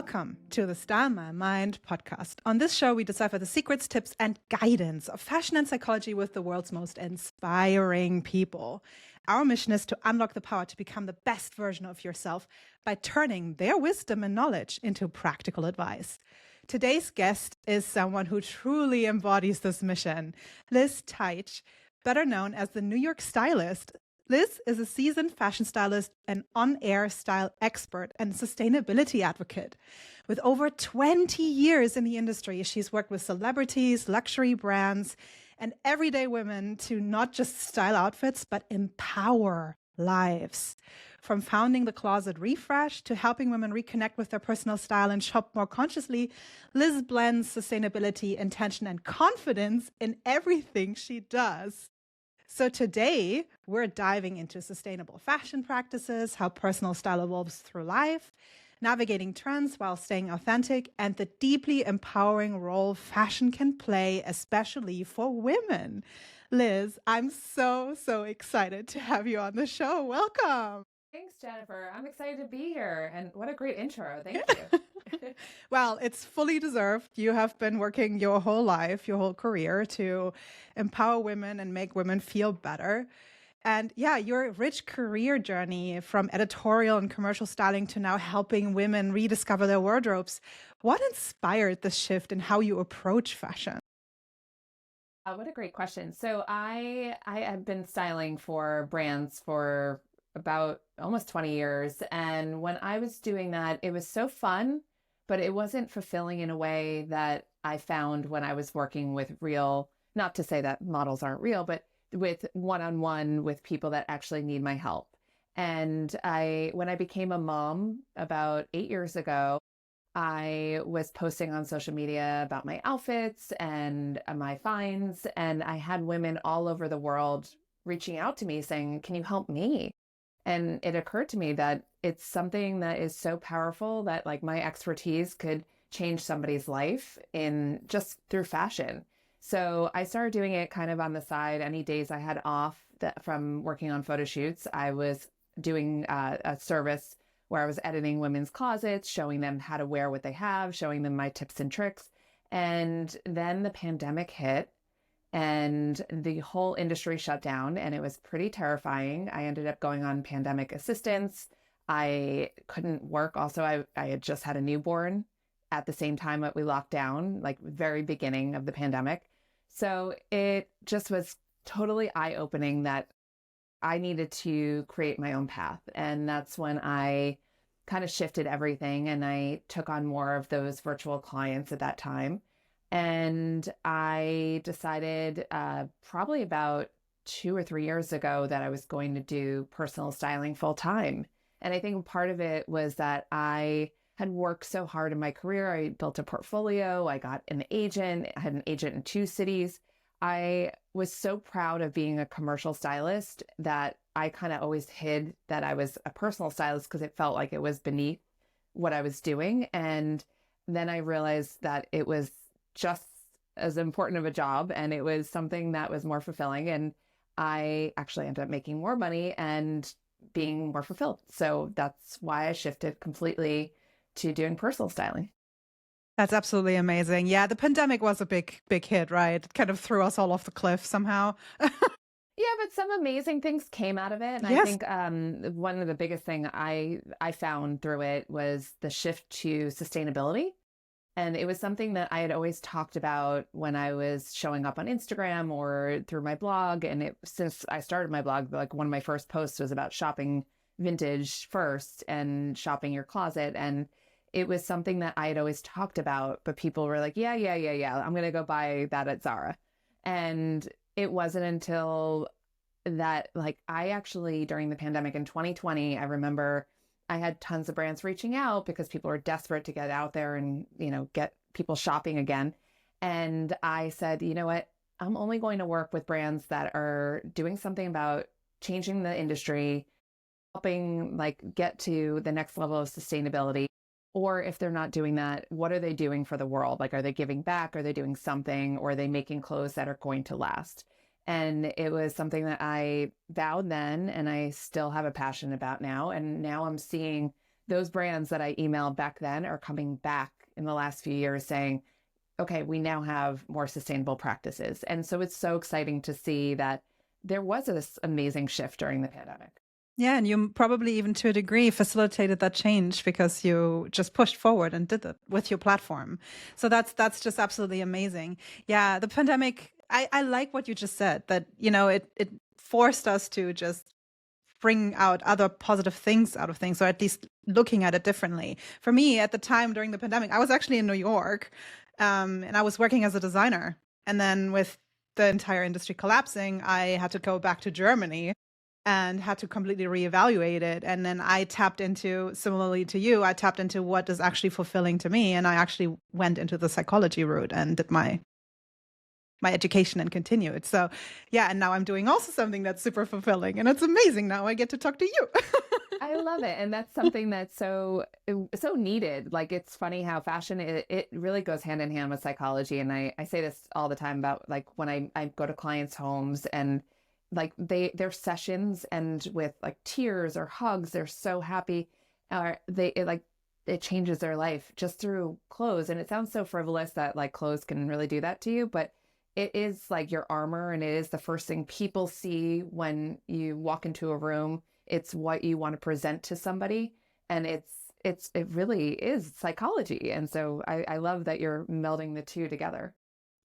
Welcome to the Style My Mind podcast. On this show, we decipher the secrets, tips, and guidance of fashion and psychology with the world's most inspiring people. Our mission is to unlock the power to become the best version of yourself by turning their wisdom and knowledge into practical advice. Today's guest is someone who truly embodies this mission, Liz Teich, better known as the New York Stylist. Liz is a seasoned fashion stylist, an on-air style expert, and sustainability advocate. With over 20 years in the industry, she's worked with celebrities, luxury brands, and everyday women to not just style outfits, but empower lives. From founding the Closet Refresh to helping women reconnect with their personal style and shop more consciously, Liz blends sustainability, intention, and confidence in everything she does. So today, we're diving into sustainable fashion practices, how personal style evolves through life, navigating trends while staying authentic, and the deeply empowering role fashion can play, especially for women. Liz, I'm so excited to have you on the show. Welcome. Thanks, Jennifer. I'm excited to be here. And what a great intro. Thank you. Well, it's fully deserved. You have been working your whole life, your whole career to empower women and make women feel better. And yeah, your rich career journey from editorial and commercial styling to now helping women rediscover their wardrobes. What inspired the shift in how you approach fashion? What a great question. So I have been styling for brands for about almost 20 years. And when I was doing that, it was so fun, but it wasn't fulfilling in a way that I found when I was working with real, not to say that models aren't real, but with one-on-one with people that actually need my help. And when I became a mom about 8 years ago, I was posting on social media about my outfits and my finds, and I had women all over the world reaching out to me saying, "Can you help me?" And it occurred to me that it's something that is so powerful that like my expertise could change somebody's life in just through fashion. So I started doing it kind of on the side. Any days I had off from working on photo shoots, I was doing a service where I was editing women's closets, showing them how to wear what they have, showing them my tips and tricks. And then the pandemic hit and the whole industry shut down, and it was pretty terrifying. I ended up going on pandemic assistance. I couldn't work. Also, I had just had a newborn at the same time that we locked down, like very beginning of the pandemic. So it just was totally eye-opening that I needed to create my own path. And that's when I kind of shifted everything and I took on more of those virtual clients at that time. And I decided probably about 2 or 3 years ago that I was going to do personal styling full time. And I think part of it was that I had worked so hard in my career. I built a portfolio. I got an agent. I had an agent in 2 cities. I was so proud of being a commercial stylist that I kind of always hid that I was a personal stylist because it felt like it was beneath what I was doing. And then I realized that it was just as important of a job and it was something that was more fulfilling. And I actually ended up making more money and being more fulfilled. So that's why I shifted completely to doing personal styling. That's absolutely amazing. Yeah, the pandemic was a big hit, right? It kind of threw us all off the cliff somehow. Yeah, but some amazing things came out of it. And Yes. I think one of the biggest thing I found through it was the shift to sustainability. And it was something that I had always talked about when I was showing up on Instagram or through my blog. And since I started my blog, like one of my first posts was about shopping vintage first and shopping your closet. And it was something that I had always talked about, but people were like, yeah, I'm going to go buy that at Zara. And it wasn't until that, like, I actually, during the pandemic in 2020, I remember I had tons of brands reaching out because people were desperate to get out there and, get people shopping again. And I said, you know what, I'm only going to work with brands that are doing something about changing the industry, helping like get to the next level of sustainability. Or if they're not doing that, what are they doing for the world? Like, are they giving back? Are they doing something? Or are they making clothes that are going to last? And it was something that I vowed then, and I still have a passion about now. And now I'm seeing those brands that I emailed back then are coming back in the last few years saying, okay, we now have more sustainable practices. And so it's so exciting to see that there was this amazing shift during the pandemic. Yeah, and you probably even to a degree facilitated that change because you just pushed forward and did it with your platform. So that's just absolutely amazing. Yeah, the pandemic, I like what you just said, that, it forced us to just bring out other positive things out of things, or at least looking at it differently. For me, at the time during the pandemic, I was actually in New York, and I was working as a designer. And then with the entire industry collapsing, I had to go back to Germany and had to completely reevaluate it. And then I tapped into, similarly to you, I tapped into what is actually fulfilling to me. And I actually went into the psychology route and did my education and continued. So yeah, and now I'm doing also something that's super fulfilling, and it's amazing. Now I get to talk to you. I love it. And that's something that's so needed. Like, it's funny how fashion, it really goes hand in hand with psychology. And I say this all the time about, like, when I go to clients' homes and like their sessions end with like tears or hugs. They're so happy. Or it changes their life just through clothes. And it sounds so frivolous that like clothes can really do that to you, but it is like your armor, and it is the first thing people see when you walk into a room. It's what you want to present to somebody, and it really is psychology. And so I love that you're melding the two together.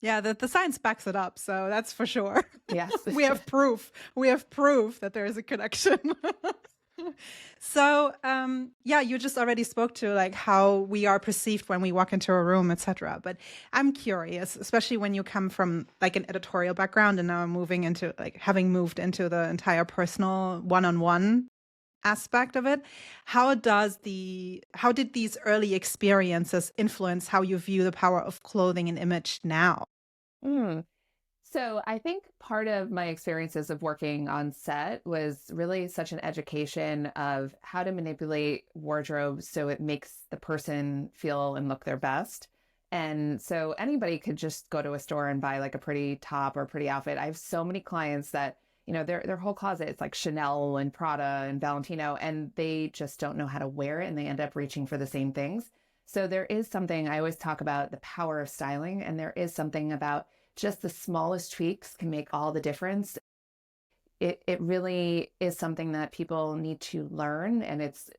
Yeah, the science backs it up, so that's for sure. Yes. We have proof. We have proof that there is a connection. So, yeah, you just already spoke to like how we are perceived when we walk into a room, etc. But I'm curious, especially when you come from like an editorial background and now moving into like having moved into the entire personal one-on-one aspect of it. How did these early experiences influence how you view the power of clothing and image now? Mm. So I think part of my experiences of working on set was really such an education of how to manipulate wardrobe so it makes the person feel and look their best. And so anybody could just go to a store and buy like a pretty top or a pretty outfit. I have so many clients that, their whole closet is like Chanel and Prada and Valentino, and they just don't know how to wear it, and they end up reaching for the same things. So there is something, I always talk about the power of styling, and there is something about just the smallest tweaks can make all the difference. It really is something that people need to learn, and it's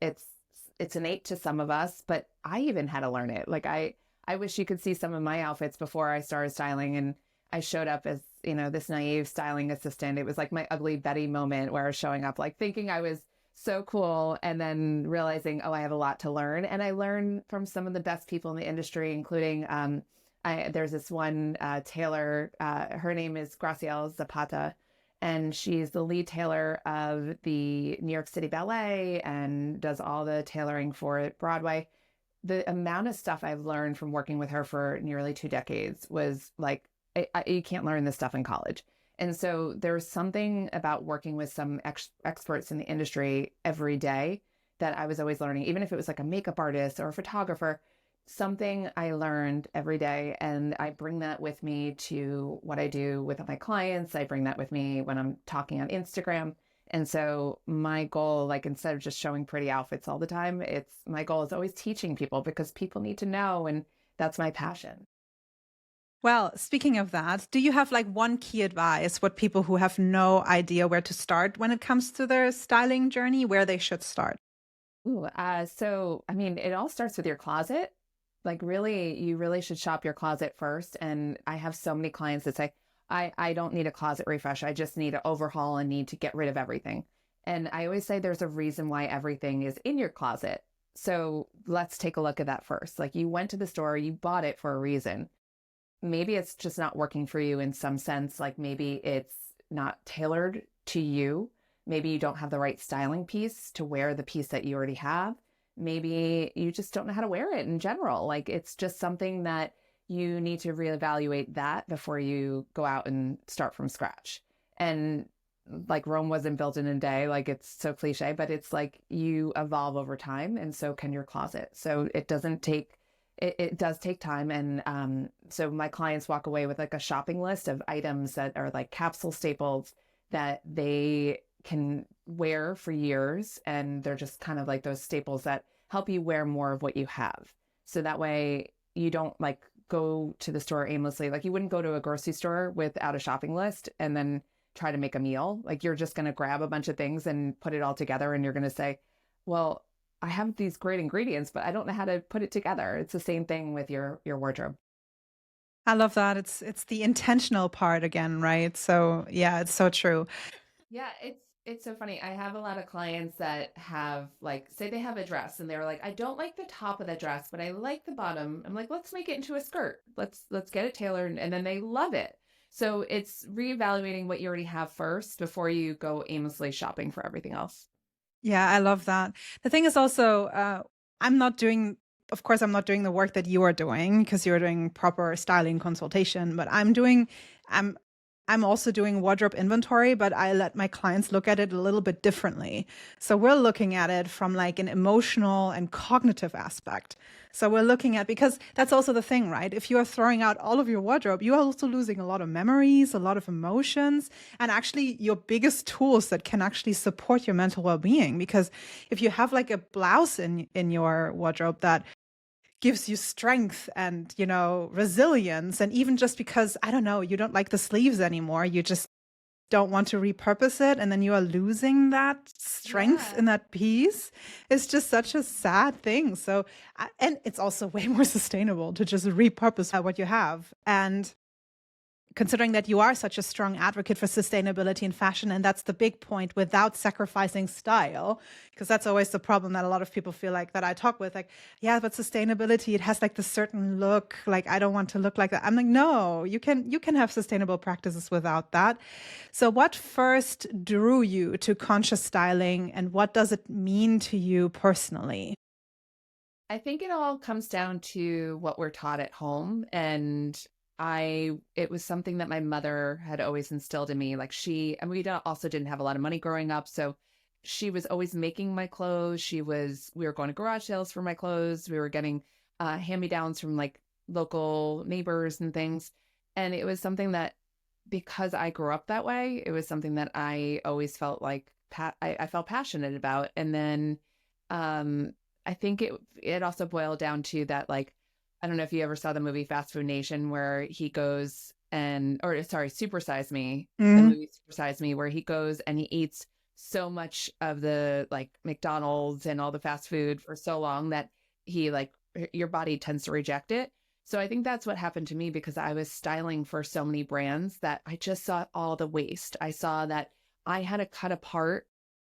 innate to some of us, but I even had to learn it. Like, I wish you could see some of my outfits before I started styling, and I showed up as, this naive styling assistant. It was like my ugly Betty moment where I was showing up like thinking I was so cool, and then realizing, oh, I have a lot to learn. And I learned from some of the best people in the industry, including there's this one tailor, her name is Graciela Zapata, and she's the lead tailor of the New York City Ballet and does all the tailoring for Broadway. The amount of stuff I've learned from working with her for nearly 2 decades was like, you can't learn this stuff in college. And so there's something about working with some experts in the industry every day that I was always learning, even if it was like a makeup artist or a photographer. Something I learned every day, and I bring that with me to what I do with my clients. I bring that with me when I'm talking on Instagram. And so my goal, like, instead of just showing pretty outfits all the time, my goal is always teaching people, because people need to know, and that's my passion. Well, speaking of that, do you have like one key advice what people who have no idea where to start when it comes to their styling journey, where they should start? Ooh, so I mean, it all starts with your closet. Like, really, you really should shop your closet first. And I have so many clients that say, I don't need a closet refresh. I just need an overhaul and need to get rid of everything. And I always say there's a reason why everything is in your closet. So let's take a look at that first. Like, you went to the store, you bought it for a reason. Maybe it's just not working for you in some sense. Like, maybe it's not tailored to you. Maybe you don't have the right styling piece to wear the piece that you already have. Maybe you just don't know how to wear it in general. Like, it's just something that you need to reevaluate that before you go out and start from scratch. And like, Rome wasn't built in a day. Like, it's so cliche, but it's like you evolve over time, and so can your closet. So it does take time. And so my clients walk away with like a shopping list of items that are like capsule staples that they can wear for years. And they're just kind of like those staples that help you wear more of what you have. So that way you don't like go to the store aimlessly. Like you wouldn't go to a grocery store without a shopping list and then try to make a meal. Like you're just going to grab a bunch of things and put it all together and you're going to say, well, I have these great ingredients, but I don't know how to put it together. It's the same thing with your wardrobe. I love that. It's the intentional part again, right? So yeah, it's so true. Yeah, it's so funny. I have a lot of clients that have like say they have a dress and they're like, I don't like the top of the dress, but I like the bottom. I'm like, let's make it into a skirt. Let's get it tailored and then they love it. So it's reevaluating what you already have first before you go aimlessly shopping for everything else. Yeah, I love that. The thing is also, I'm not doing, of course, I'm not doing the work that you are doing because you're doing proper styling consultation, but I'm, I'm also doing wardrobe inventory, but I let my clients look at it a little bit differently. So we're looking at it from like an emotional and cognitive aspect. So we're looking at, because that's also the thing, right? If you are throwing out all of your wardrobe, you are also losing a lot of memories, a lot of emotions, and actually your biggest tools that can actually support your mental well-being. Because if you have like a blouse in your wardrobe that gives you strength and, you know, resilience, and even just because, I don't know, you don't like the sleeves anymore, you just don't want to repurpose it, and then you are losing that strength Yeah. in that piece. It's just such a sad thing. So and it's also way more sustainable to just repurpose what you have. And considering that you are such a strong advocate for sustainability in fashion, and that's the big point, without sacrificing style, because that's always the problem that a lot of people feel like, that I talk with, like, yeah, but sustainability, it has like the certain look, like I don't want to look like that. I'm like, no, you can have sustainable practices without that. So what first drew you to conscious styling, and what does it mean to you personally? I think it all comes down to what we're taught at home. And it was something that my mother had always instilled in me. Like and also didn't have a lot of money growing up. So she was always making my clothes. We were going to garage sales for my clothes. We were getting hand-me-downs from like local neighbors and things. And it was something that, because I grew up that way, it was something that I always felt like I felt passionate about. And then, um, I think it also boiled down to that, like, I don't know if you ever saw the movie Fast Food Nation, where he goes or sorry, Super Size Me, the Mm, movie Super Size Me, where he goes and he eats so much of the like McDonald's and all the fast food for so long that he like your body tends to reject it. So I think that's what happened to me, because I was styling for so many brands that I just saw all the waste. I saw that I had to cut apart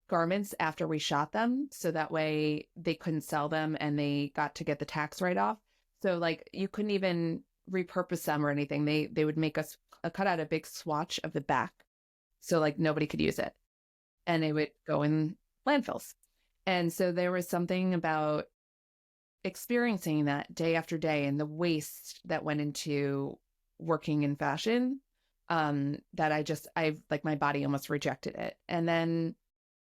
garments after we shot them so that way they couldn't sell them and they got to get the tax write-off. So like you couldn't even repurpose them or anything. They would make us cut out a big swatch of the back so like nobody could use it, and it would go in landfills. And so there was something about experiencing that day after day and the waste that went into working in fashion, that I like my body almost rejected it. And then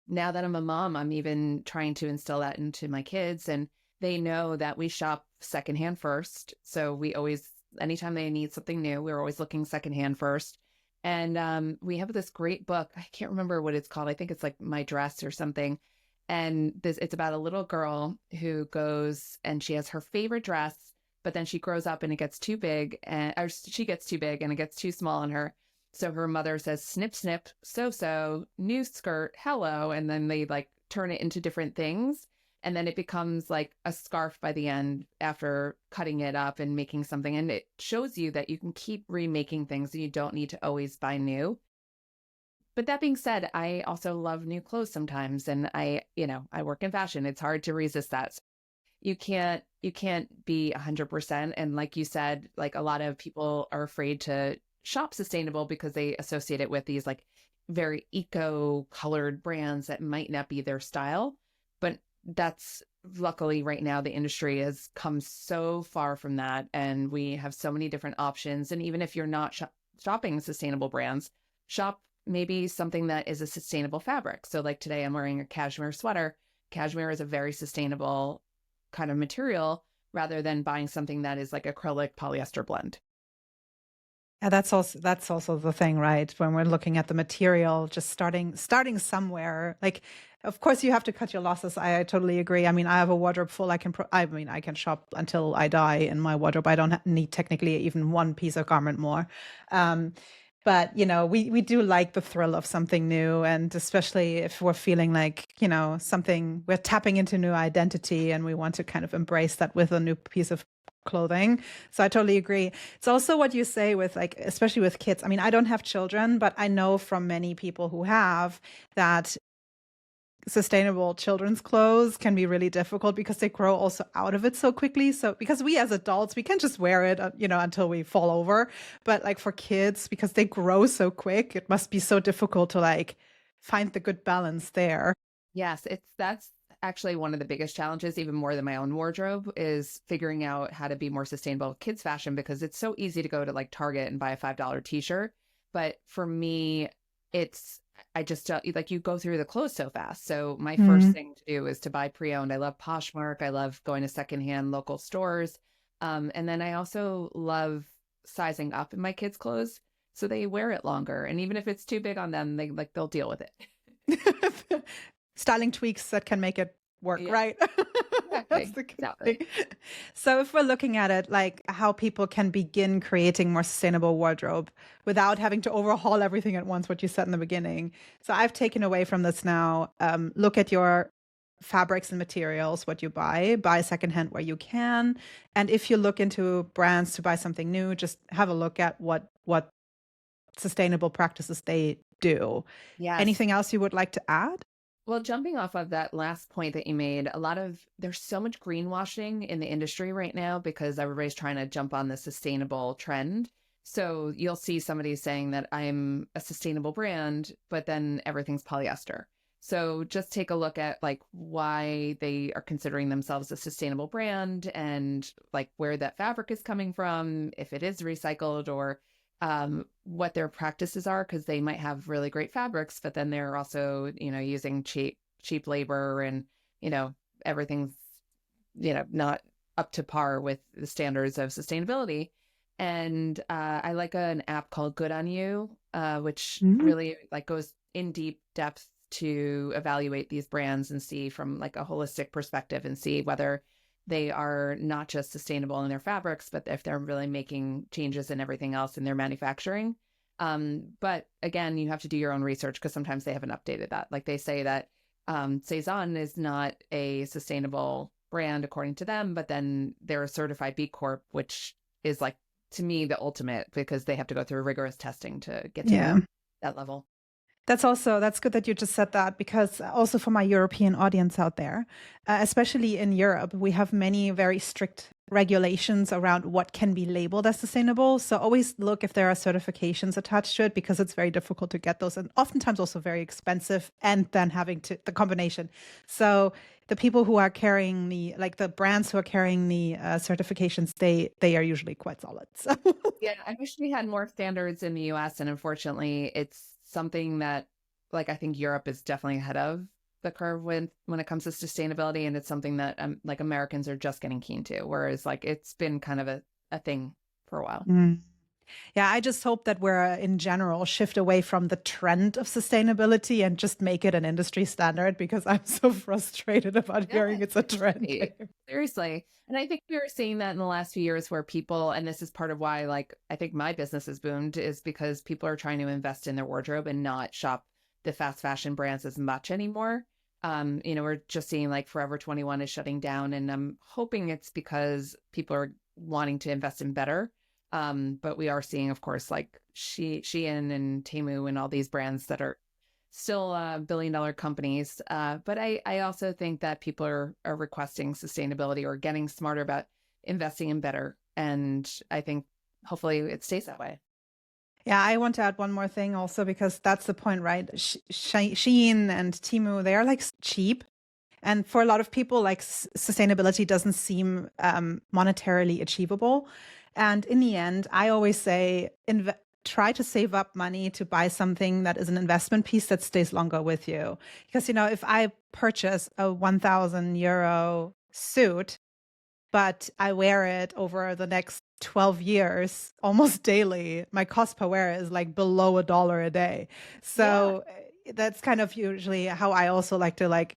now that I'm a mom, I'm even trying to instill that into my kids. And they know that we shop secondhand first. So we always, anytime they need something new, we're always looking secondhand first. And we have this great book. I can't remember what it's called. I think it's like My Dress or something. And it's about a little girl who goes and she has her favorite dress, but then she grows up and it gets too big, or she gets too big and it gets too small on her. So her mother says, snip, snip, so, new skirt, hello. And then they like turn it into different things. And then it becomes like a scarf by the end after cutting it up and making something. And it shows you that you can keep remaking things and you don't need to always buy new. But that being said, I also love new clothes sometimes. And I work in fashion. It's hard to resist that. You can't be 100%. And like you said, like a lot of people are afraid to shop sustainable because they associate it with these like very eco colored brands that might not be their style. But that's, luckily right now the industry has come so far from that, and we have so many different options. And even if you're not shopping sustainable brands, shop maybe something that is a sustainable fabric. So like today I'm wearing a cashmere sweater. Cashmere is a very sustainable kind of material, rather than buying something that is like acrylic polyester blend. Yeah, that's also the thing, right? When we're looking at the material, just starting somewhere. Like, of course, you have to cut your losses. I totally agree. I mean, I have a wardrobe full. I mean, I can shop until I die in my wardrobe. I don't need technically even one piece of garment more. Um, but we do like the thrill of something new, and especially if we're feeling like something, we're tapping into new identity, and we want to kind of embrace that with a new piece of clothing. So I totally agree. It's also what you say with, like, especially with kids. I mean, I don't have children, but I know from many people who have that sustainable children's clothes can be really difficult because they grow also out of it so quickly. So because we as adults, we can just wear it, until we fall over. But like for kids, because they grow so quick, it must be so difficult to like find the good balance there. Yes, that's actually one of the biggest challenges, even more than my own wardrobe, is figuring out how to be more sustainable with kids fashion, because it's so easy to go to like Target and buy a $5 t-shirt. But for me, it's I just like you go through the clothes so fast. So my first Mm. thing to do is to buy pre-owned. I love Poshmark. I love going to secondhand local stores. And then I also love sizing up in my kids' clothes so they wear it longer. And even if it's too big on them, they'll deal with it. Styling tweaks that can make it work, Yeah, right? That's exactly. the good Exactly. thing. So if we're looking at it like how people can begin creating more sustainable wardrobe without having to overhaul everything at once, what you said in the beginning. So I've taken away from this now, look at your fabrics and materials, what you buy secondhand where you can. And if you look into brands to buy something new, just have a look at what sustainable practices they do. Yes. Anything else you would like to add? Well, jumping off of that last point that you made, there's so much greenwashing in the industry right now because everybody's trying to jump on the sustainable trend. So you'll see somebody saying that I'm a sustainable brand, but then everything's polyester. So just take a look at like why they are considering themselves a sustainable brand and like where that fabric is coming from, if it is recycled, or what their practices are, because they might have really great fabrics, but then they're also, using cheap labor, and, everything's, not up to par with the standards of sustainability. And I like an app called Good on You, which Mhm. really like goes in deep depth to evaluate these brands and see from like a holistic perspective and see whether they are not just sustainable in their fabrics, but if they're really making changes in everything else in their manufacturing. But again, you have to do your own research because sometimes they haven't updated that. Like they say that Cezanne is not a sustainable brand according to them, but then they're a certified B Corp, which is like, to me, the ultimate, because they have to go through rigorous testing to get to Yeah. that level. That's good that you just said that, because also for my European audience out there, especially in Europe, we have many very strict regulations around what can be labeled as sustainable. So always look if there are certifications attached to it, because it's very difficult to get those, and oftentimes also very expensive, and then having to the combination. So the people who are carrying the brands who are carrying the certifications, they are usually quite solid. So Yeah, I wish we had more standards in the US, and unfortunately, it's something that like I think Europe is definitely ahead of the curve when it comes to sustainability, and it's something that like Americans are just getting keen to, whereas like it's been kind of a thing for a while. Mm. Yeah, I just hope that we're in general shift away from the trend of sustainability and just make it an industry standard, because I'm so frustrated about Yeah, hearing it's a it should trend be. here. Seriously. And I think we were seeing that in the last few years where people, and this is part of why, like, I think my business has boomed, is because people are trying to invest in their wardrobe and not shop the fast fashion brands as much anymore. We're just seeing like Forever 21 is shutting down, and I'm hoping it's because people are wanting to invest in better. But we are seeing, of course, like Shein and Temu and all these brands that are still billion-dollar companies. But I also think that people are requesting sustainability or getting smarter about investing in better. And I think hopefully it stays that way. Yeah, I want to add one more thing also, because that's the point, right? Shein and Temu, they are like cheap. And for a lot of people, like sustainability doesn't seem monetarily achievable. And in the end, I always say, try to save up money to buy something that is an investment piece that stays longer with you. Because, if I purchase a 1,000 euro suit, but I wear it over the next 12 years, almost daily, my cost per wear is like below $1 a day. Yeah. So that's kind of usually how I also like to like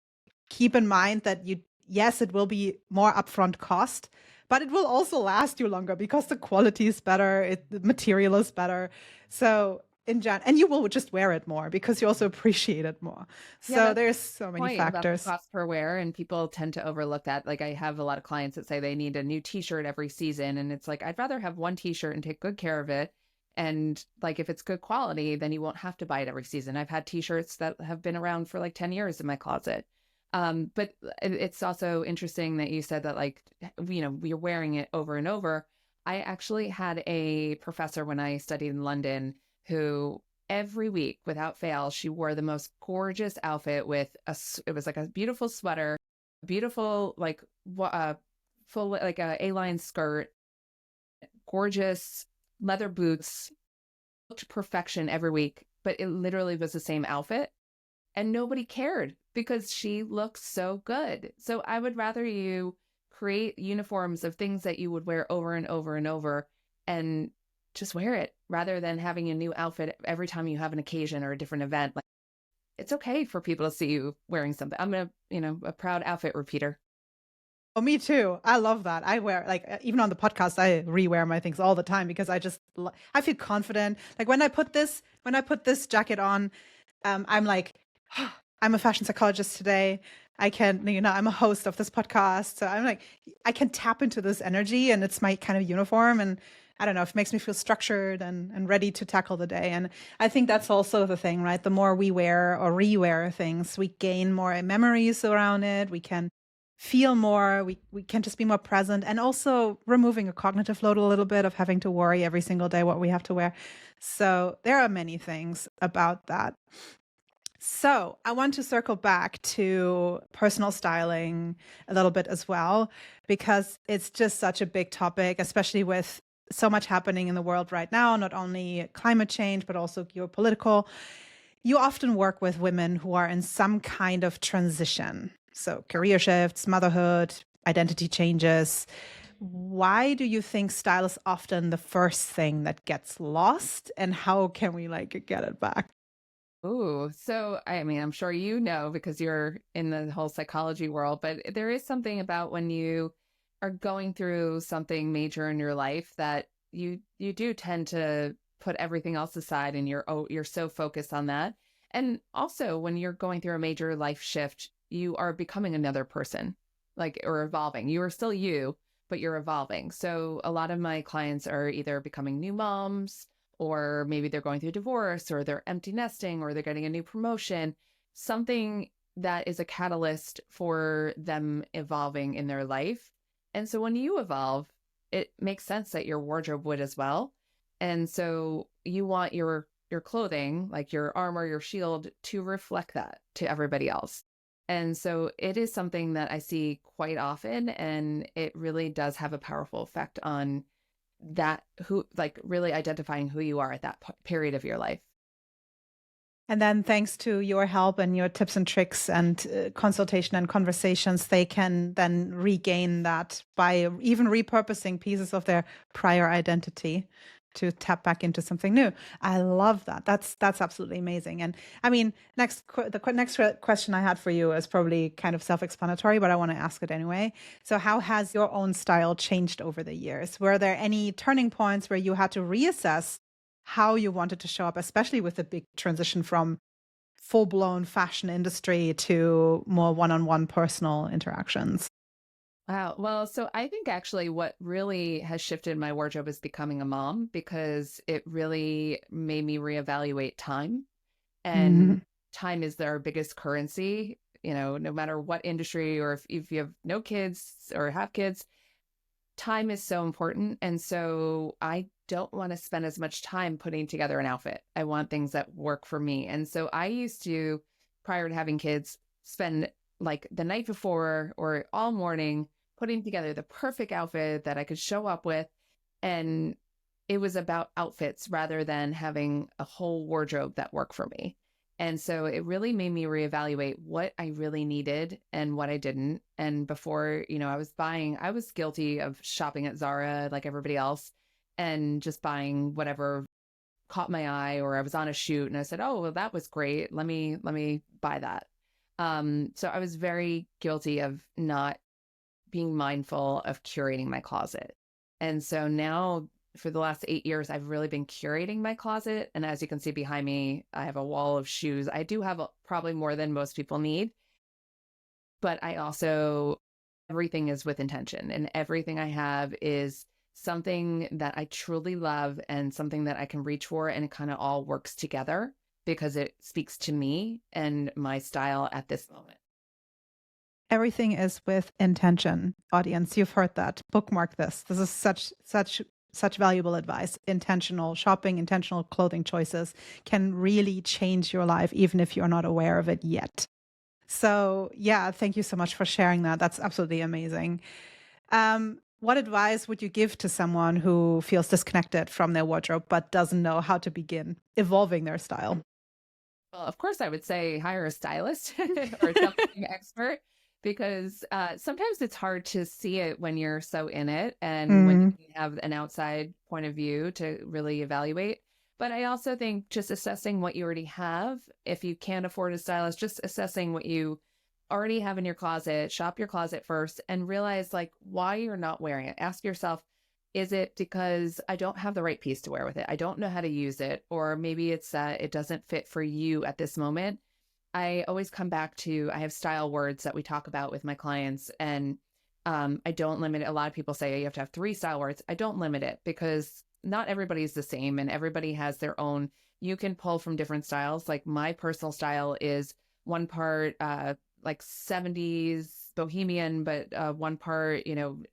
keep in mind that yes, it will be more upfront cost, but it will also last you longer because the quality is better, the material is better. So and you will just wear it more because you also appreciate it more. Yeah, So that's there's so the many point about the factors. cost per wear, and people tend to overlook that. Like I have a lot of clients that say they need a new t-shirt every season, and it's like I'd rather have one t-shirt and take good care of it. And like if it's good quality, then you won't have to buy it every season. I've had t-shirts that have been around for like 10 years in my closet. But it's also interesting that you said that, like, you're wearing it over and over. I actually had a professor when I studied in London who every week without fail, she wore the most gorgeous outfit with it was like a beautiful sweater, beautiful, like, full, like a A-line skirt, gorgeous leather boots, looked perfection every week, but it literally was the same outfit and nobody cared because she looks so good. So I would rather you create uniforms of things that you would wear over and over and over and just wear it rather than having a new outfit every time you have an occasion or a different event. Like, it's okay for people to see you wearing something. I'm a proud outfit repeater. Oh, me too. I love that. I wear like even on the podcast, I rewear my things all the time because I feel confident. Like when I put this jacket on, I'm like, I'm a fashion psychologist today. I'm a host of this podcast. So I'm like, I can tap into this energy and it's my kind of uniform. And I don't know, it makes me feel structured and ready to tackle the day. And I think that's also the thing, right? The more we wear or rewear things, we gain more memories around it. We can feel more, we can just be more present and also removing a cognitive load a little bit of having to worry every single day what we have to wear. So there are many things about that. So I want to circle back to personal styling a little bit as well, because it's just such a big topic, especially with so much happening in the world right now, not only climate change, but also geopolitical. You often work with women who are in some kind of transition. So career shifts, motherhood, identity changes. Why do you think style is often the first thing that gets lost? And how can we like get it back? Ooh, so I mean, I'm sure you know because you're in the whole psychology world, but there is something about when you are going through something major in your life that you do tend to put everything else aside and you're so focused on that. And also when you're going through a major life shift, you are becoming another person, like, or evolving. You are still you, but you're evolving. So a lot of my clients are either becoming new moms, or maybe they're going through divorce, or they're empty nesting, or they're getting a new promotion, something that is a catalyst for them evolving in their life. And so when you evolve, it makes sense that your wardrobe would as well. And so you want your clothing, like your armor, your shield, to reflect that to everybody else. And so it is something that I see quite often, and it really does have a powerful effect on that, who, like, really identifying who you are at that period of your life. And then, thanks to your help and your tips and tricks and consultation and conversations, they can then regain that by even repurposing pieces of their prior identity to tap back into something new. I love that. That's absolutely amazing. And I mean, the next question I had for you is probably kind of self-explanatory, but I want to ask it anyway. So, how has your own style changed over the years? Were there any turning points where you had to reassess how you wanted to show up, especially with the big transition from full-blown fashion industry to more one-on-one personal interactions? Wow. Well, so I think actually what really has shifted my wardrobe is becoming a mom, because it really made me reevaluate time. And Mhm. time is our biggest currency, no matter what industry, or if you have no kids or have kids, time is so important. And so I don't want to spend as much time putting together an outfit. I want things that work for me. And so I used to, prior to having kids, spend like the night before or all morning putting together the perfect outfit that I could show up with. And it was about outfits rather than having a whole wardrobe that worked for me. And so it really made me reevaluate what I really needed and what I didn't. And before, I was guilty of shopping at Zara like everybody else and just buying whatever caught my eye, or I was on a shoot and I said, "Oh, well, that was great. Let me buy that." So I was very guilty of not being mindful of curating my closet. And so now for the last 8 years, I've really been curating my closet. And as you can see behind me, I have a wall of shoes. I do have probably more than most people need, but I also, everything is with intention, and everything I have is something that I truly love and something that I can reach for. And it kind of all works together because it speaks to me and my style at this moment. Everything is with intention. Audience, you've heard that. Bookmark this. This is such valuable advice. Intentional shopping, intentional clothing choices can really change your life, even if you're not aware of it yet. So yeah, thank you so much for sharing that. That's absolutely amazing. What advice would you give to someone who feels disconnected from their wardrobe but doesn't know how to begin evolving their style? Well, of course, I would say hire a stylist or something expert, because sometimes it's hard to see it when you're so in it and when Mm, you have an outside point of view to really evaluate. But I also think just assessing what you already have, if you can't afford a stylist, just assessing what you already have in your closet, shop your closet first and realize like why you're not wearing it. Ask yourself, is it because I don't have the right piece to wear with it? I don't know how to use it. Or maybe it's that it doesn't fit for you at this moment. I always come back to, I have style words that we talk about with my clients, and I don't limit it. A lot of people say you have to have 3 style words. I don't limit it because not everybody's the same and everybody has their own. You can pull from different styles. Like my personal style is one part like 70s bohemian, but one part,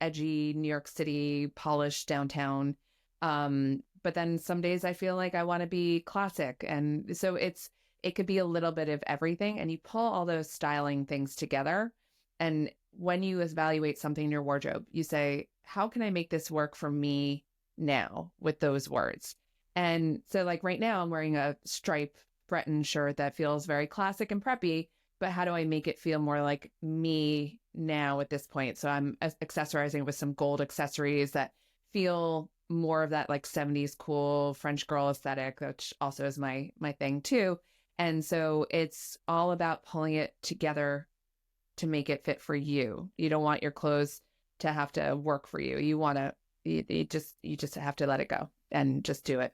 edgy New York City, polished downtown. But then some days I feel like I want to be classic. And so it could be a little bit of everything. And you pull all those styling things together. And when you evaluate something in your wardrobe, you say, how can I make this work for me now with those words? And so, like right now, I'm wearing a striped Breton shirt that feels very classic and preppy, but how do I make it feel more like me now at this point? So I'm accessorizing with some gold accessories that feel more of that like 70s cool French girl aesthetic, which also is my thing too. And so it's all about pulling it together to make it fit for you. You don't want your clothes to have to work for you. You just have to let it go and just do it.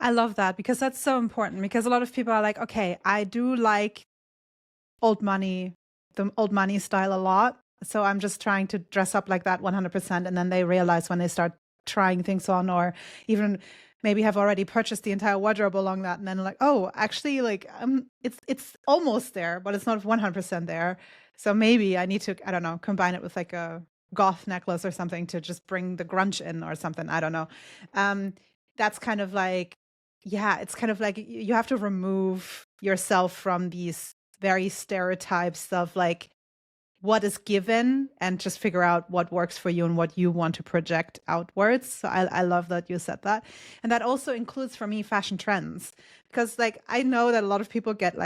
I love that because that's so important, because a lot of people are like, okay, I do like old money, the old money style a lot. So I'm just trying to dress up like that 100%. And then they realize when they start trying things on, or even maybe have already purchased the entire wardrobe along that. And then like, oh, actually like, it's almost there, but it's not 100% there. So maybe I need to, I don't know, combine it with like a goth necklace or something to just bring the grunge in or something. I don't know. Um, that's kind of like, yeah, it's kind of like you have to remove yourself from these very stereotypes of like what is given and just figure out what works for you and what you want to project outwards. So I love that you said that. And that also includes for me fashion trends, because like I know that a lot of people get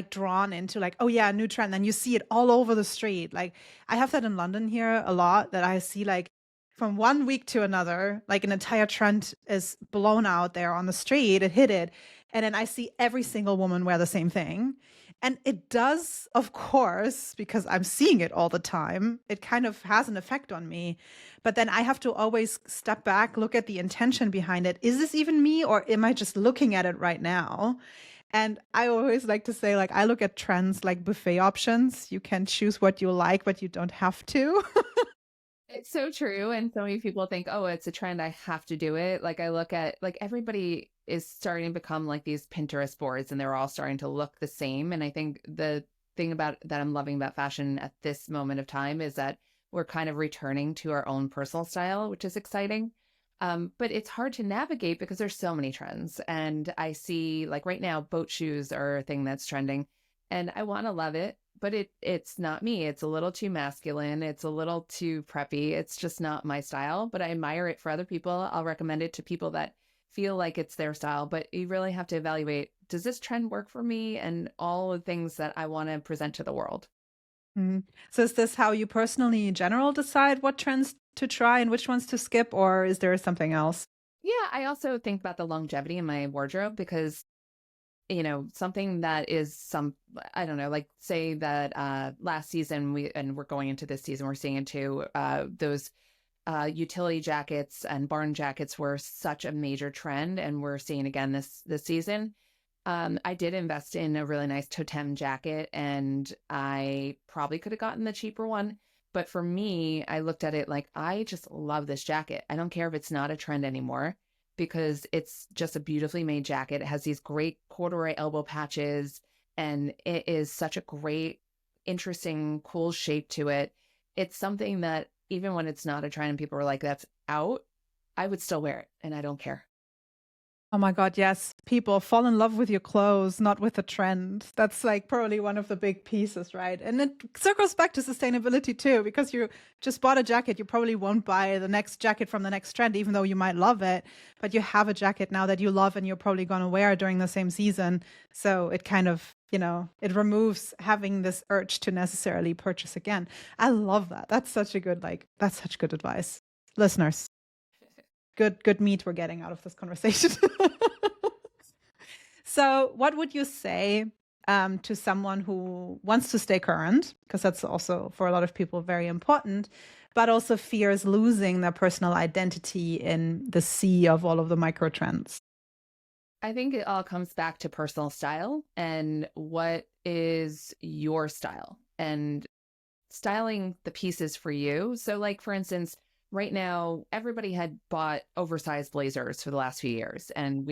drawn into like, oh yeah, a new trend. And you see it all over the street. Like I have that in London here a lot, that I see like from one week to another, like an entire trend is blown out there on the street. It hit it. And then I see every single woman wear the same thing. And it does, of course, because I'm seeing it all the time, it kind of has an effect on me. But then I have to always step back, look at the intention behind it. Is this even me, or am I just looking at it right now? And I always like to say, like, I look at trends like buffet options. You can choose what you like, but you don't have to. It's so true. And so many people think, oh, it's a trend, I have to do it. Like I look at like everybody is starting to become like these Pinterest boards and they're all starting to look the same. And I think the thing about that I'm loving about fashion at this moment of time is that we're kind of returning to our own personal style, which is exciting. But it's hard to navigate because there's so many trends. And I see like right now, boat shoes are a thing that's trending and I want to love it, but it's not me. It's a little too masculine. It's a little too preppy. It's just not my style, but I admire it for other people. I'll recommend it to people that feel like it's their style, but you really have to evaluate, does this trend work for me and all the things that I want to present to the world? Mm. So is this how you personally in general decide what trends to try and which ones to skip, or is there something else? Yeah, I also think about the longevity in my wardrobe because, something that is I don't know, like say that last season and we're going into this season, we're seeing into those utility jackets and barn jackets were such a major trend, and we're seeing again this season. I did invest in a really nice totem jacket, and I probably could have gotten the cheaper one. But for me, I looked at it like, I just love this jacket. I don't care if it's not a trend anymore because it's just a beautifully made jacket. It has these great corduroy elbow patches, and it is such a great, interesting, cool shape to it. It's something that even when it's not a trend and people are like, that's out, I would still wear it and I don't care. Oh my God, yes. People fall in love with your clothes, not with the trend. That's like probably one of the big pieces, right? And it circles back to sustainability too, because you just bought a jacket. You probably won't buy the next jacket from the next trend, even though you might love it. But you have a jacket now that you love and you're probably going to wear during the same season. So it kind of, it removes having this urge to necessarily purchase again. I love that. That's such a good, that's such good advice. Listeners, good meat we're getting out of this conversation. So what would you say to someone who wants to stay current, because that's also for a lot of people very important, but also fears losing their personal identity in the sea of all of the micro trends? I think it all comes back to personal style and what is your style and styling the pieces for you. So, like, for instance, right now, everybody had bought oversized blazers for the last few years. And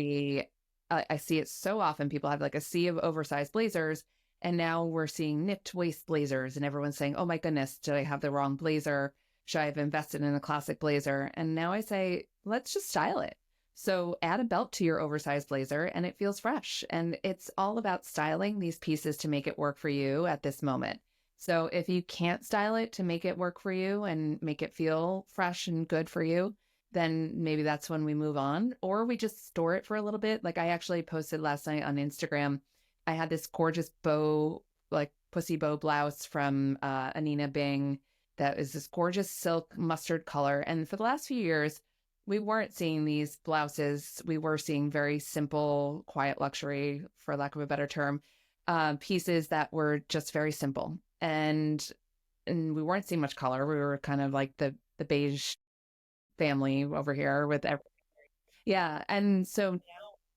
I see it so often. People have like a sea of oversized blazers. And now we're seeing nipped waist blazers, and everyone's saying, oh my goodness, did I have the wrong blazer? Should I have invested in a classic blazer? And now I say, let's just style it. So add a belt to your oversized blazer and it feels fresh. And it's all about styling these pieces to make it work for you at this moment. So if you can't style it to make it work for you and make it feel fresh and good for you, then maybe that's when we move on, or we just store it for a little bit. Like I actually posted last night on Instagram, I had this gorgeous bow, like pussy bow blouse from Anina Bing that is this gorgeous silk mustard color. And for the last few years, we weren't seeing these blouses. We were seeing very simple, quiet luxury, for lack of a better term, pieces that were just very simple. And we weren't seeing much color. We were kind of like the beige family over here with everything. Yeah. And so now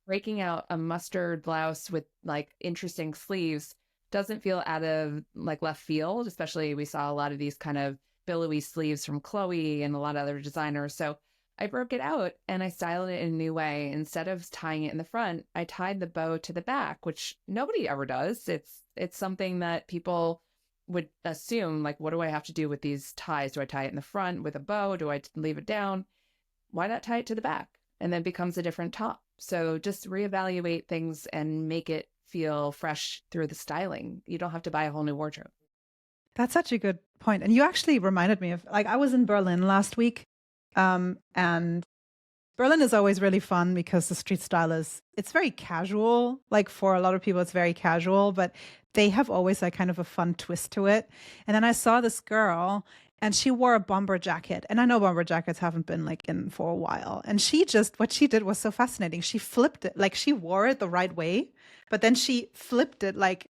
breaking out a mustard blouse with like interesting sleeves doesn't feel out of like left field, especially we saw a lot of these kind of billowy sleeves from Chloe and a lot of other designers. So I broke it out and I styled it in a new way. Instead of tying it in the front, I tied the bow to the back, which nobody ever does. It's something that people would assume, like, what do I have to do with these ties? Do I tie it in the front with a bow? Do I leave it down? Why not tie it to the back? And then it becomes a different top. So just reevaluate things and make it feel fresh through the styling. You don't have to buy a whole new wardrobe. That's such a good point. And you actually reminded me of, like, I was in Berlin last week. And Berlin is always really fun because the street style it's very casual. Like for a lot of people, it's very casual, but they have always like kind of a fun twist to it. And then I saw this girl and she wore a bomber jacket. And I know bomber jackets haven't been like in for a while. And what she did was so fascinating. She flipped it, like she wore it the right way, but then she flipped it like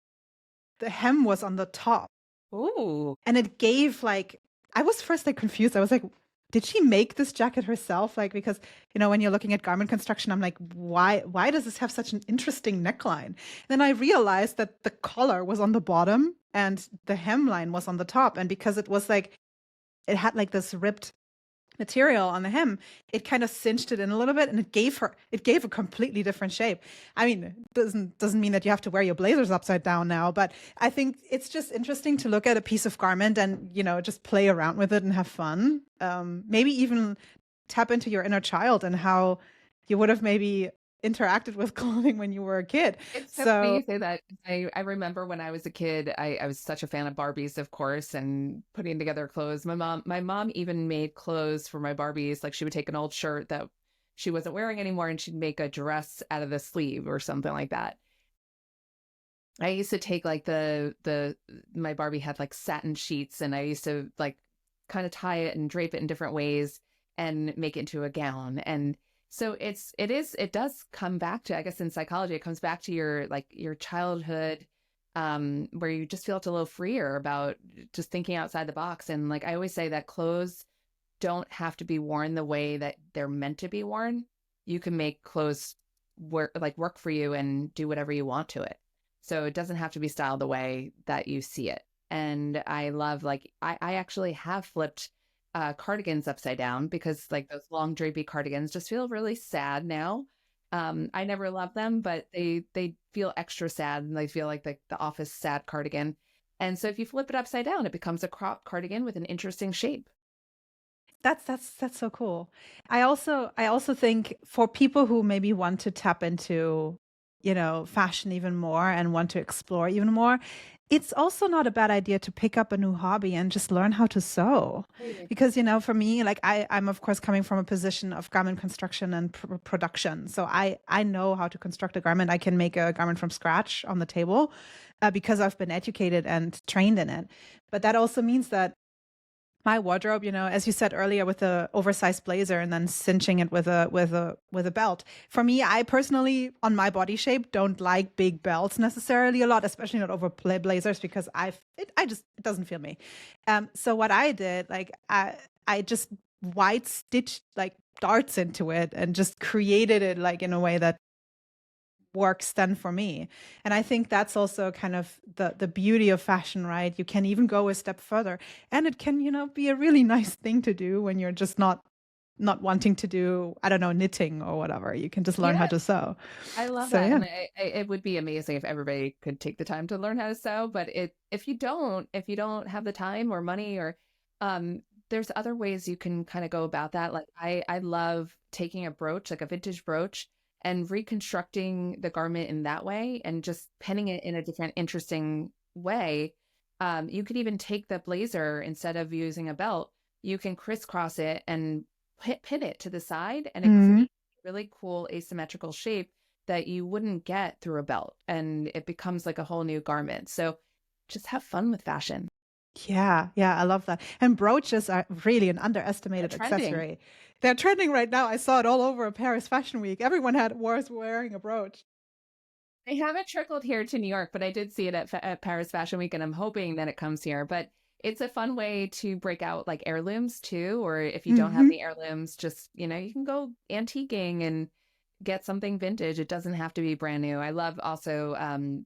the hem was on the top. Ooh. And it gave like, I was first like confused. I was like, did she make this jacket herself? Like, because, when you're looking at garment construction, I'm like, why does this have such an interesting neckline? And then I realized that the collar was on the bottom and the hemline was on the top. And because it was like, it had like this ripped material on the hem, it kind of cinched it in a little bit and it gave a completely different shape. I mean, it doesn't mean that you have to wear your blazers upside down now, but I think it's just interesting to look at a piece of garment and, just play around with it and have fun. Maybe even tap into your inner child and how you would have maybe interacted with clothing when you were a kid. It's so funny you say that. I remember when I was a kid, I was such a fan of Barbies, of course, and putting together clothes. My mom even made clothes for my Barbies. Like she would take an old shirt that she wasn't wearing anymore, and she'd make a dress out of the sleeve or something like that. I used to take like my Barbie had like satin sheets, and I used to like kind of tie it and drape it in different ways and make it into a gown. And so it does come back to, I guess in psychology, it comes back to your childhood, where you just felt a little freer about just thinking outside the box. And like I always say, that clothes don't have to be worn the way that they're meant to be worn. You can make clothes work for you and do whatever you want to it. So it doesn't have to be styled the way that you see it. And I love, like, I actually have flipped cardigans upside down, because like those long drapey cardigans just feel really sad now. I never loved them, but they feel extra sad, and they feel like the office sad cardigan. And so if you flip it upside down, it becomes a crop cardigan with an interesting shape. That's so cool. I also think for people who maybe want to tap into, fashion even more and want to explore even more, it's also not a bad idea to pick up a new hobby and just learn how to sew. Because, for me, like I'm of course coming from a position of garment construction and production. So I know how to construct a garment. I can make a garment from scratch on the table, because I've been educated and trained in it. But that also means that my wardrobe, as you said earlier, with the oversized blazer and then cinching it with a belt. For me, I personally, on my body shape, don't like big belts necessarily a lot, especially not over blazers, because it doesn't feel me. So what I did, like I just white stitched like darts into it and just created it like in a way that works then for me. And I think that's also kind of the beauty of fashion, right? You can even go a step further, and it can, be a really nice thing to do when you're just not wanting to do, I don't know, knitting or whatever. You can just learn how Yeah, to sew. I love So that. yeah. And it would be amazing if everybody could take the time to learn how to sew. But if you don't have the time or money, or there's other ways you can kind of go about that. Like I love taking a brooch, like a vintage brooch, and reconstructing the garment in that way, and just pinning it in a different, interesting way. You could even take the blazer, instead of using a belt, you can crisscross it and pin it to the side, and it Mhm. creates a really cool asymmetrical shape that you wouldn't get through a belt, and it becomes like a whole new garment. So just have fun with fashion. Yeah, yeah, I love that. And brooches are really an They're underestimated trending. accessory. They're trending right now. I saw it all over Paris Fashion Week. Everyone was wearing a brooch. I haven't trickled here to New York, but I did see it at Paris Fashion Week, and I'm hoping that it comes here. But it's a fun way to break out like heirlooms too, or if you don't have Hmm. any heirlooms, just, you can go antiquing and get something vintage. It doesn't have to be brand new. I love also,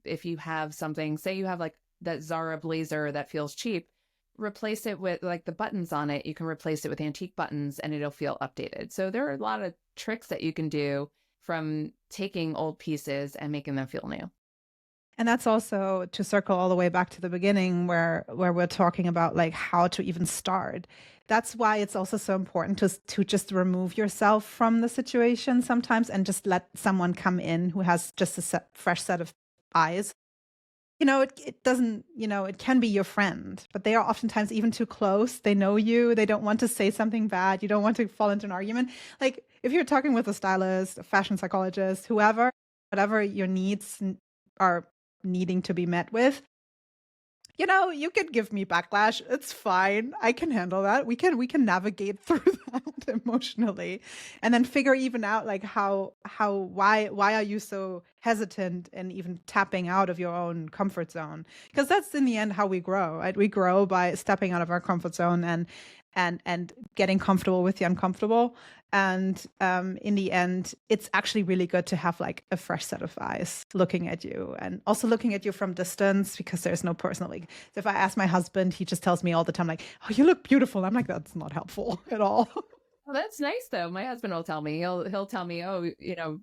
if you have something, say you have like that Zara blazer that feels cheap, replace it with like the buttons on it. You can replace it with antique buttons, and it'll feel updated. So there are a lot of tricks that you can do from taking old pieces and making them feel new. And that's also to circle all the way back to the beginning where we're talking about like how to even start. That's why it's also so important to just remove yourself from the situation sometimes and just let someone come in who has just a fresh set of eyes. It doesn't, it can be your friend, but they are oftentimes even too close. They know you. They don't want to say something bad. You don't want to fall into an argument. Like if you're talking with a stylist, a fashion psychologist, whoever, whatever your needs are needing to be met with, you can give me backlash. It's fine. I can handle that. We can navigate through that emotionally, and then figure even out like why are you so hesitant and even tapping out of your own comfort zone? Because that's in the end how we grow, right? We grow by stepping out of our comfort zone and getting comfortable with the uncomfortable. And in the end, it's actually really good to have like a fresh set of eyes looking at you, and also looking at you from distance, because there's no personal. Like, so if I ask my husband, he just tells me all the time, like, "Oh, you look beautiful." I'm like, that's not helpful at all. Well, that's nice though. My husband will tell me, he'll tell me, oh,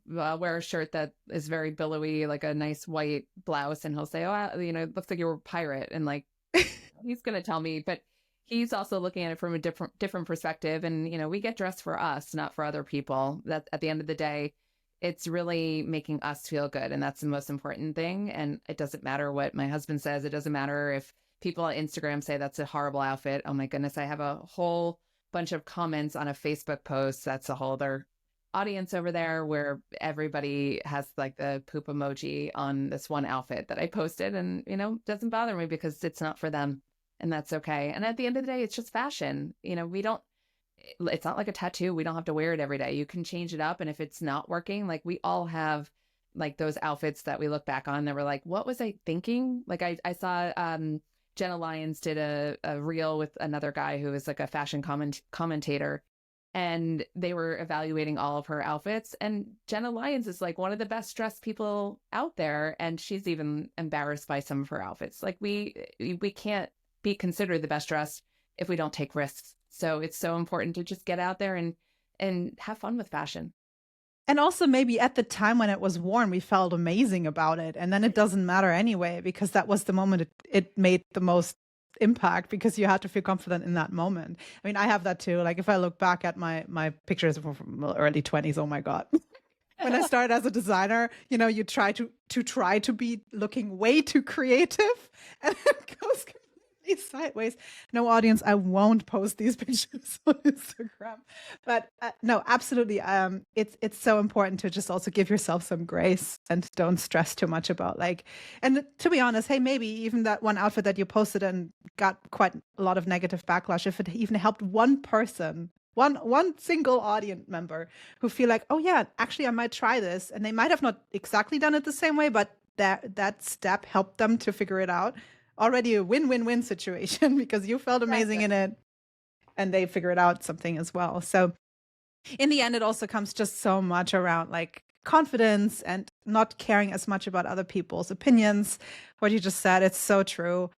wear a shirt that is very billowy, like a nice white blouse, and he'll say, oh, it looks like you're a pirate, and like he's gonna tell me, but he's also looking at it from a different perspective. And we get dressed for us, not for other people. That at the end of the day, it's really making us feel good, and that's the most important thing. And it doesn't matter what my husband says. It doesn't matter if people on Instagram say that's a horrible outfit. Oh my goodness, I have a whole bunch of comments on a Facebook post. That's a whole other audience over there where everybody has like the poop emoji on this one outfit that I posted, and doesn't bother me because it's not for them, and that's okay. And at the end of the day, it's just fashion. We don't it's not like a tattoo. We don't have to wear it every day. You can change it up, and if it's not working, like we all have like those outfits that we look back on that were like, what was I thinking? Like I saw Jenna Lyons did a reel with another guy who is like a fashion commentator, and they were evaluating all of her outfits. And Jenna Lyons is like one of the best dressed people out there, and she's even embarrassed by some of her outfits. Like we can't be considered the best dressed if we don't take risks. So it's so important to just get out there and have fun with fashion. And also, maybe at the time when it was worn, we felt amazing about it. And then it doesn't matter anyway, because that was the moment it made the most impact, because you had to feel confident in that moment. I mean, I have that too. Like if I look back at my pictures from early 20s, oh my God. When I started as a designer, you try to be looking way too creative, and it goes completely sideways. No, audience, I won't post these pictures on Instagram. But no, absolutely. It's so important to just also give yourself some grace and don't stress too much about and to be honest, hey, maybe even that one outfit that you posted and got quite a lot of negative backlash, if it even helped one person, one single audience member who feel like, oh yeah, actually I might try this, and they might have not exactly done it the same way, but that step helped them to figure it out. Already a win-win-win situation, because you felt amazing in it and they figured out something as well. So in the end, it also comes just so much around confidence and not caring as much about other people's opinions. What you just said, it's so true.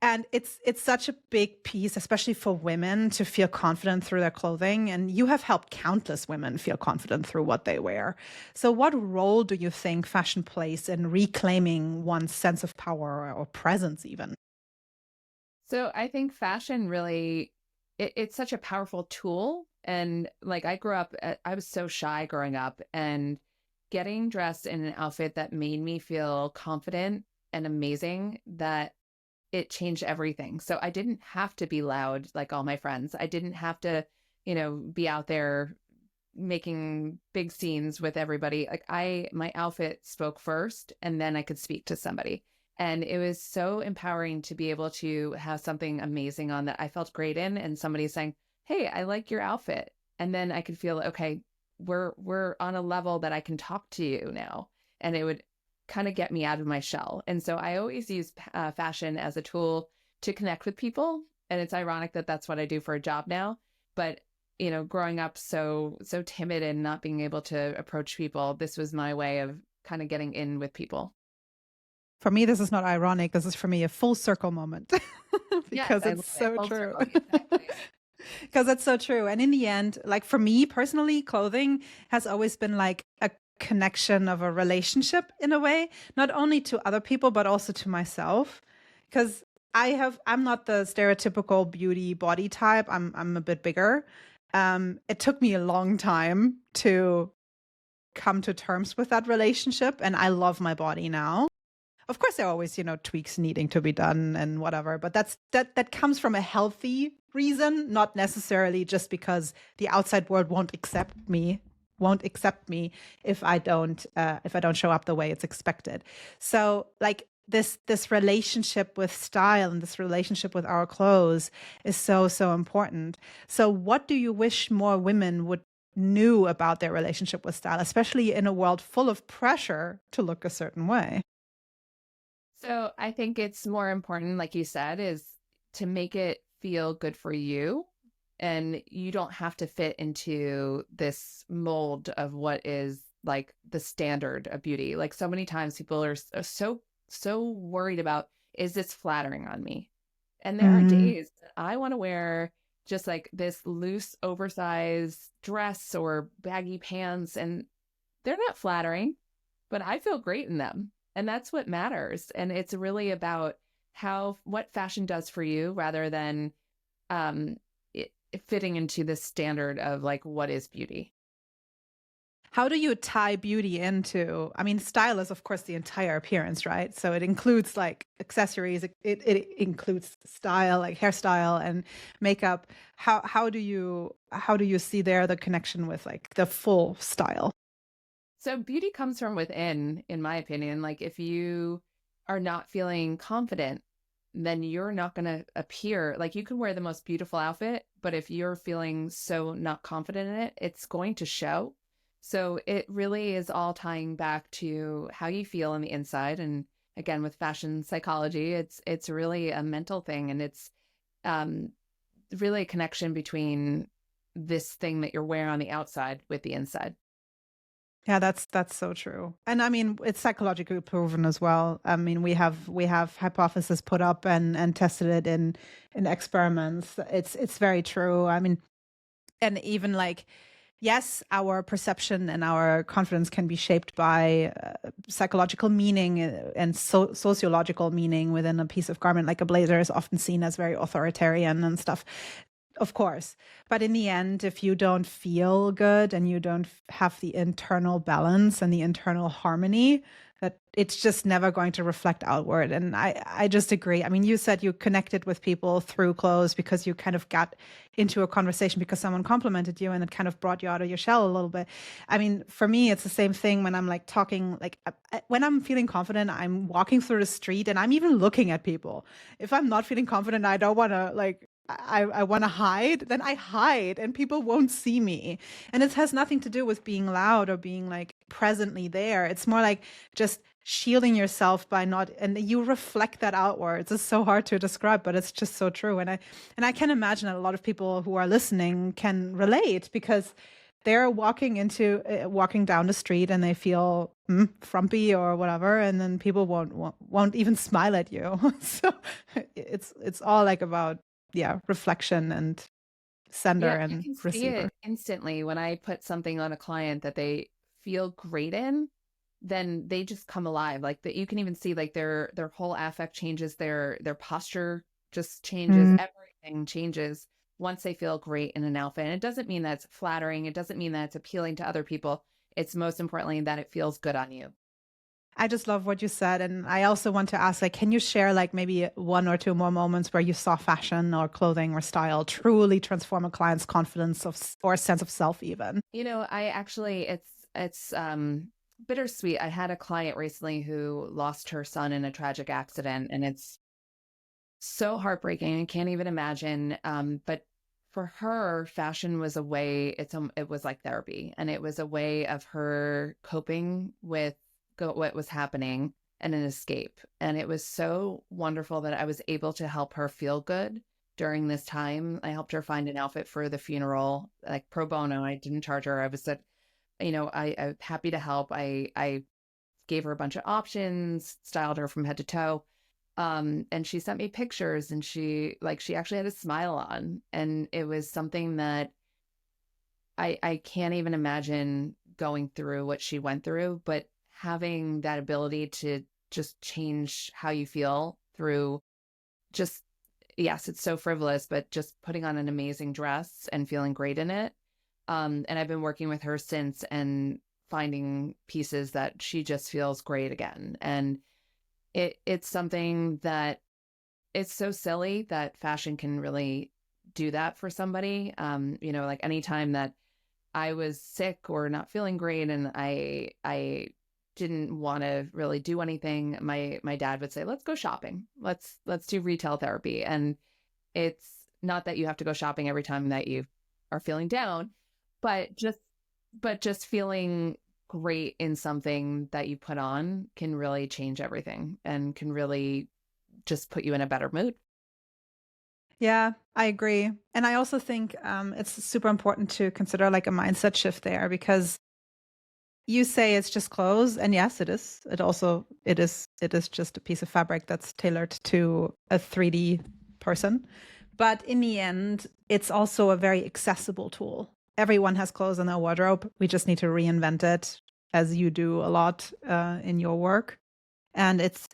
And it's such a big piece, especially for women, to feel confident through their clothing. And you have helped countless women feel confident through what they wear. So what role do you think fashion plays in reclaiming one's sense of power or presence even? So I think fashion really, it's such a powerful tool. And like I was so shy growing up, and getting dressed in an outfit that made me feel confident and amazing, that it changed everything. So I didn't have to be loud like all my friends. I didn't have to, be out there making big scenes with everybody. Like my outfit spoke first, and then I could speak to somebody. And it was so empowering to be able to have something amazing on that I felt great in, and somebody saying, "Hey, I like your outfit." And then I could feel, okay, we're on a level that I can talk to you now. And it would kind of get me out of my shell. And so I always use fashion as a tool to connect with people. And it's ironic that that's what I do for a job now. But growing up so timid and not being able to approach people, this was my way of kind of getting in with people. For me, this is not ironic. This is for me a full circle moment because Yes, I it's love so it. Full true. circle, exactly. Because it's so true. And in the end, like for me personally, clothing has always been like a connection of a relationship in a way, not only to other people, but also to myself. Because I'm not the stereotypical beauty body type. I'm a bit bigger. It took me a long time to come to terms with that relationship. And I love my body now. Of course, there are always, tweaks needing to be done and whatever, but that comes from a healthy reason, not necessarily just because the outside world won't accept me if I don't show up the way it's expected. So like this relationship with style and this relationship with our clothes is so important. So what do you wish more women would knew about their relationship with style, especially in a world full of pressure to look a certain way? So I think it's more important, like you said, is to make it feel good for you. And you don't have to fit into this mold of what is like the standard of beauty. Like so many times people are so worried about, is this flattering on me? And there are Mm-hmm. days that I want to wear just like this loose, oversized dress or baggy pants, and they're not flattering, but I feel great in them. And that's what matters. And it's really about what fashion does for you rather than it fitting into the standard of like, what is beauty? How do you tie beauty into, I mean, style is of course the entire appearance, right? So it includes like accessories, it includes style, like hairstyle and makeup. How do you see there the connection with like the full style? So beauty comes from within, in my opinion. Like if you are not feeling confident, then you're not going to appear like you can wear the most beautiful outfit, but if you're feeling so not confident in it, it's going to show. So it really is all tying back to how you feel on the inside. And again, with fashion psychology, it's really a mental thing, and it's um, really a connection between this thing that you're wearing on the outside with the inside. Yeah, that's so true. And I mean, it's psychologically proven as well. I mean, we have hypotheses put up and tested it in experiments. It's very true. I mean, and even like yes, our perception and our confidence can be shaped by psychological meaning and sociological meaning within a piece of garment. Like a blazer is often seen as very authoritarian and stuff, of course. But in the end, if you don't feel good and you don't have the internal balance and the internal harmony, that it's just never going to reflect outward. And I just agree. I mean, you said you connected with people through clothes because you kind of got into a conversation because someone complimented you and it kind of brought you out of your shell a little bit. I mean, for me, it's the same thing when I'm like talking, like when I'm feeling confident, I'm walking through the street and I'm even looking at people. If I'm not feeling confident, I don't want to like, I want to hide, then I hide and people won't see me. And it has nothing to do with being loud or being like presently there. It's more like just shielding yourself by not, and you reflect that outwards. It's so hard to describe, but it's just so true. And I can imagine that a lot of people who are listening can relate because they're walking down the street and they feel frumpy or whatever, and then people won't even smile at you. So it's all like about reflection and sender Yeah, you and can see receiver. it instantly when I put something on a client that they feel great in, then they just come alive. Like that you can even see like their whole affect changes, their posture just changes, Mm. everything changes once they feel great in an outfit. And it doesn't mean that it's flattering, it doesn't mean that it's appealing to other people. It's most importantly that it feels good on you. I just love what you said. And I also want to ask, like, can you share like maybe one or two more moments where you saw fashion or clothing or style truly transform a client's confidence or sense of self even? You know, I actually it's bittersweet. I had a client recently who lost her son in a tragic accident, and it's so heartbreaking. I can't even imagine. But for her, fashion was a way. It was like therapy, and it was a way of her coping with what was happening and an escape. And it was so wonderful that I was able to help her feel good during this time. I helped her find an outfit for the funeral, like pro bono. I didn't charge her. I was said, I'm happy to help. I gave her a bunch of options, styled her from head to toe. And she sent me pictures, and she actually had a smile on. And it was something that I can't even imagine going through what she went through, but having that ability to just change how you feel through just, yes, it's so frivolous, but just putting on an amazing dress and feeling great in it. And I've been working with her since and finding pieces that she just feels great again. And it's something that it's so silly that fashion can really do that for somebody. Like anytime that I was sick or not feeling great and I didn't want to really do anything, my dad would say, "Let's go shopping. Let's do retail therapy." And it's not that you have to go shopping every time that you are feeling down, but just feeling great in something that you put on can really change everything and can really just put you in a better mood. Yeah, I agree. And I also think it's super important to consider like a mindset shift there because you say it's just clothes, and yes, it is. It is just a piece of fabric that's tailored to a 3D person. But in the end, it's also a very accessible tool. Everyone has clothes in their wardrobe. We just need to reinvent it, as you do a lot in your work. And it's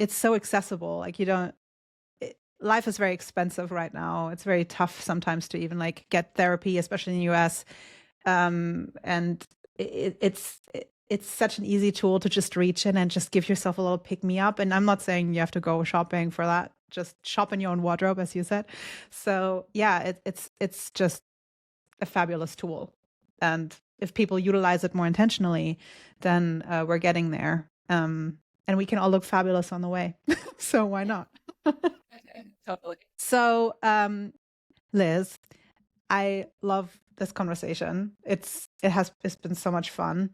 so accessible. Like you don't. Life is very expensive right now. It's very tough sometimes to even like get therapy, especially in the US. And it's such an easy tool to just reach in and just give yourself a little pick me up. And I'm not saying you have to go shopping for that. Just shop in your own wardrobe, as you said. So yeah, it's just a fabulous tool. And if people utilize it more intentionally, then we're getting there. And we can all look fabulous on the way. So why not? Totally. So, Liz, I love this conversation. It's been so much fun.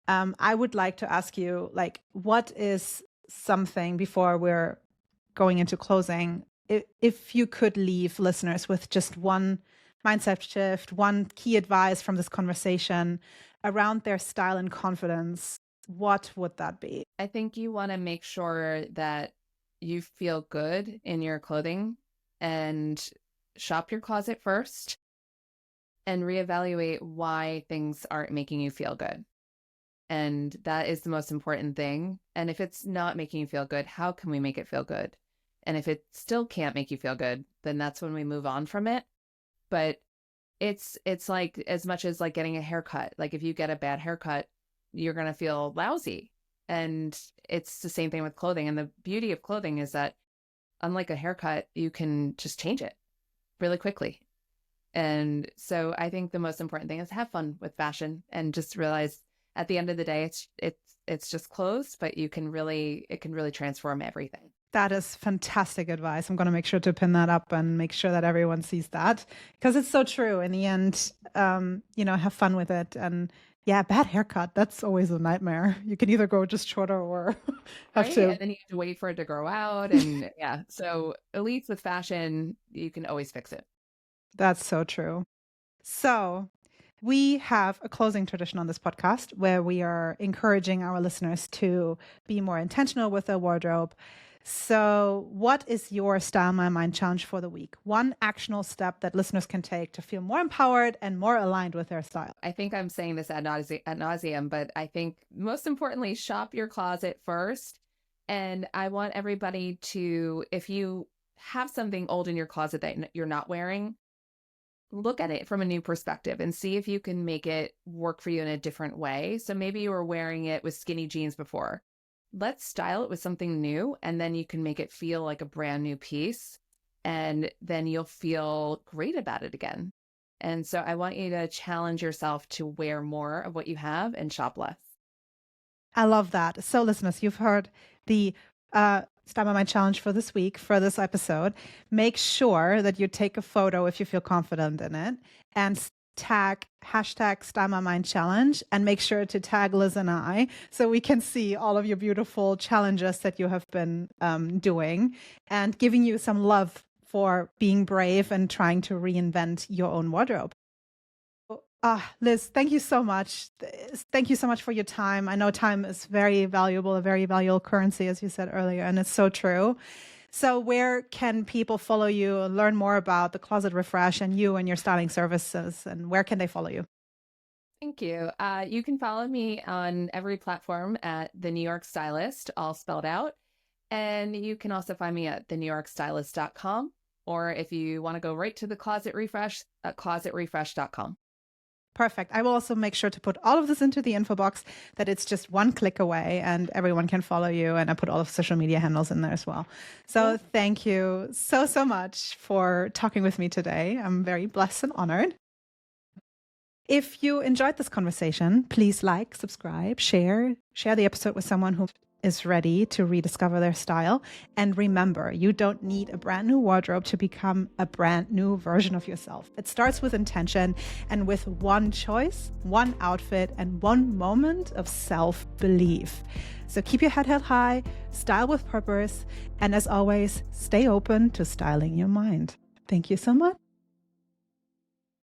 I would like to ask you, like, what is something before we're going into closing, if you could leave listeners with just one mindset shift, one key advice from this conversation around their style and confidence, what would that be? I think you want to make sure that you feel good in your clothing and shop your closet first and reevaluate why things aren't making you feel good. And that is the most important thing. And if it's not making you feel good, how can we make it feel good? And if it still can't make you feel good, then that's when we move on from it. But it's like as much as like getting a haircut. Like if you get a bad haircut, you're going to feel lousy. And it's the same thing with clothing. And the beauty of clothing is that unlike a haircut, you can just change it really quickly. And so I think the most important thing is have fun with fashion and just realize at the end of the day, it's just clothes, but it can really transform everything. That is fantastic advice. I'm going to make sure to pin that up and make sure that everyone sees that, because it's so true. In the end, have fun with it. And yeah, bad haircut, that's always a nightmare. You can either go just shorter or have to. And then you have to wait for it to grow out. And yeah, so at least with fashion, you can always fix it. That's so true. So we have a closing tradition on this podcast where we are encouraging our listeners to be more intentional with their wardrobe. So what is your Style My Mind challenge for the week? One actionable step that listeners can take to feel more empowered and more aligned with their style. I think I'm saying this ad nauseum, but I think most importantly, shop your closet first. And I want everybody to, if you have something old in your closet that you're not wearing, look at it from a new perspective and see if you can make it work for you in a different way. So maybe you were wearing it with skinny jeans before. Let's style it with something new, and then you can make it feel like a brand new piece, and then you'll feel great about it again. And so I want you to challenge yourself to wear more of what you have and shop less. I love that. So listeners, you've heard the Style My Mind challenge for this week, for this episode. Make sure that you take a photo if you feel confident in it and tag #Style My Mind challenge, and make sure to tag Liz and I so we can see all of your beautiful challenges that you have been doing, and giving you some love for being brave and trying to reinvent your own wardrobe. Liz, thank you so much. Thank you so much for your time. I know time is very valuable, a very valuable currency, as you said earlier, and it's so true. So where can people follow you and learn more about the Closet Refresh and you and your styling services, and where can they follow you? Thank you. You can follow me on every platform at the New York Stylist, all spelled out. And you can also find me at thenewyorkstylist.com, or if you want to go right to the Closet Refresh, at closetrefresh.com. Perfect. I will also make sure to put all of this into the info box, that it's just one click away and everyone can follow you. And I put all of social media handles in there as well. So Thank you so much for talking with me today. I'm very blessed and honored. If you enjoyed this conversation, please like, subscribe, share the episode with someone who is ready to rediscover their style. And remember, you don't need a brand new wardrobe to become a brand new version of yourself. It starts with intention and with one choice, one outfit, and one moment of self-belief. So keep your head held high, style with purpose, and as always, stay open to styling your mind. Thank you so much.